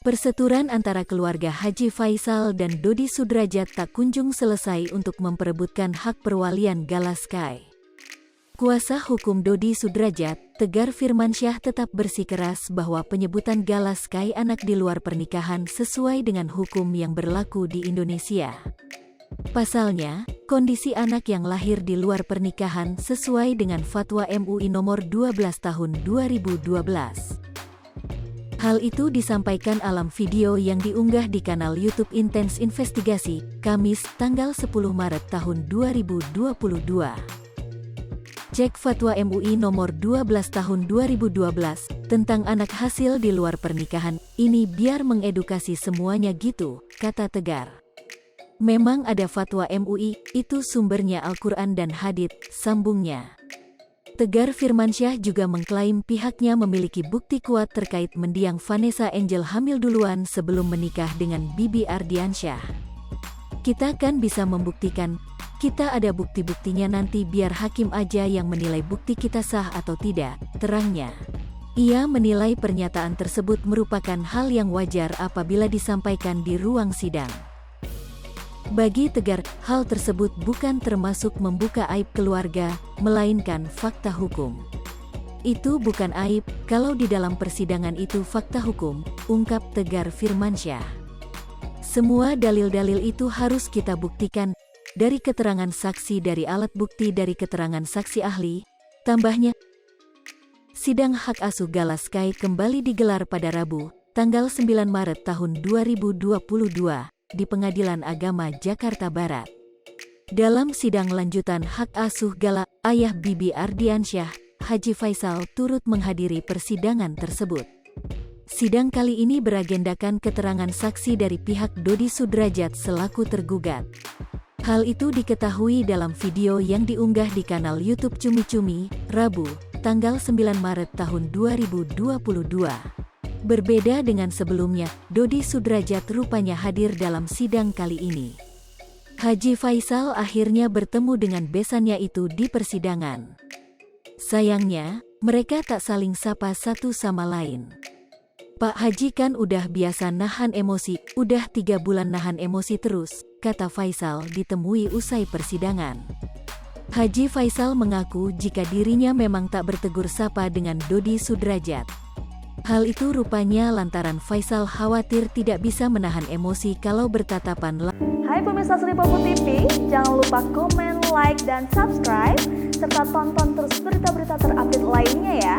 Perseturan antara keluarga Haji Faisal dan Dodi Sudrajat tak kunjung selesai untuk memperebutkan hak perwalian Gala Sky. Kuasa hukum Dodi Sudrajat, Tegar Firmansyah, tetap bersikeras bahwa penyebutan Gala Sky anak di luar pernikahan sesuai dengan hukum yang berlaku di Indonesia. Pasalnya, kondisi anak yang lahir di luar pernikahan sesuai dengan Fatwa MUI nomor 12 tahun 2012. Hal itu disampaikan dalam video yang diunggah di kanal YouTube Intens Investigasi, Kamis, tanggal 10 Maret tahun 2022. Cek Fatwa MUI nomor 12 tahun 2012, tentang anak hasil di luar pernikahan, ini biar mengedukasi semuanya gitu, kata Tegar. Memang ada Fatwa MUI, itu sumbernya Al-Quran dan Hadits, sambungnya. Tegar Firmansyah juga mengklaim pihaknya memiliki bukti kuat terkait mendiang Vanessa Angel hamil duluan sebelum menikah dengan Bibi Ardiansyah. Kita kan bisa membuktikan, kita ada bukti-buktinya, nanti biar hakim aja yang menilai bukti kita sah atau tidak, terangnya. Ia menilai pernyataan tersebut merupakan hal yang wajar apabila disampaikan di ruang sidang. Bagi Tegar, hal tersebut bukan termasuk membuka aib keluarga, melainkan fakta hukum. Itu bukan aib, kalau di dalam persidangan itu fakta hukum, ungkap Tegar Firmansyah. Semua dalil-dalil itu harus kita buktikan, dari keterangan saksi, dari alat bukti, dari keterangan saksi ahli, tambahnya. Sidang hak asuh Gala Sky kembali digelar pada Rabu, tanggal 9 Maret tahun 2022. Di Pengadilan Agama Jakarta Barat. Dalam sidang lanjutan hak asuh Gala, ayah Bibi Ardiansyah, Haji Faisal, turut menghadiri persidangan tersebut. Sidang kali ini beragendakan keterangan saksi dari pihak Dodi Sudrajat selaku tergugat. Hal itu diketahui dalam video yang diunggah di kanal YouTube Cumi Cumi, Rabu, tanggal 9 Maret tahun 2022. Berbeda dengan sebelumnya, Dodi Sudrajat rupanya hadir dalam sidang kali ini. Haji Faisal akhirnya bertemu dengan besannya itu di persidangan. Sayangnya, mereka tak saling sapa satu sama lain. Pak Haji kan udah biasa nahan emosi, udah 3 bulan nahan emosi terus, kata Faisal ditemui usai persidangan. Haji Faisal mengaku jika dirinya memang tak bertegur sapa dengan Dodi Sudrajat. Hal itu rupanya lantaran Faisal khawatir tidak bisa menahan emosi kalau bertatapan. Hai pemirsa Sri Popo TV, jangan lupa komen, like, dan subscribe, serta tonton terus berita-berita terupdate lainnya ya.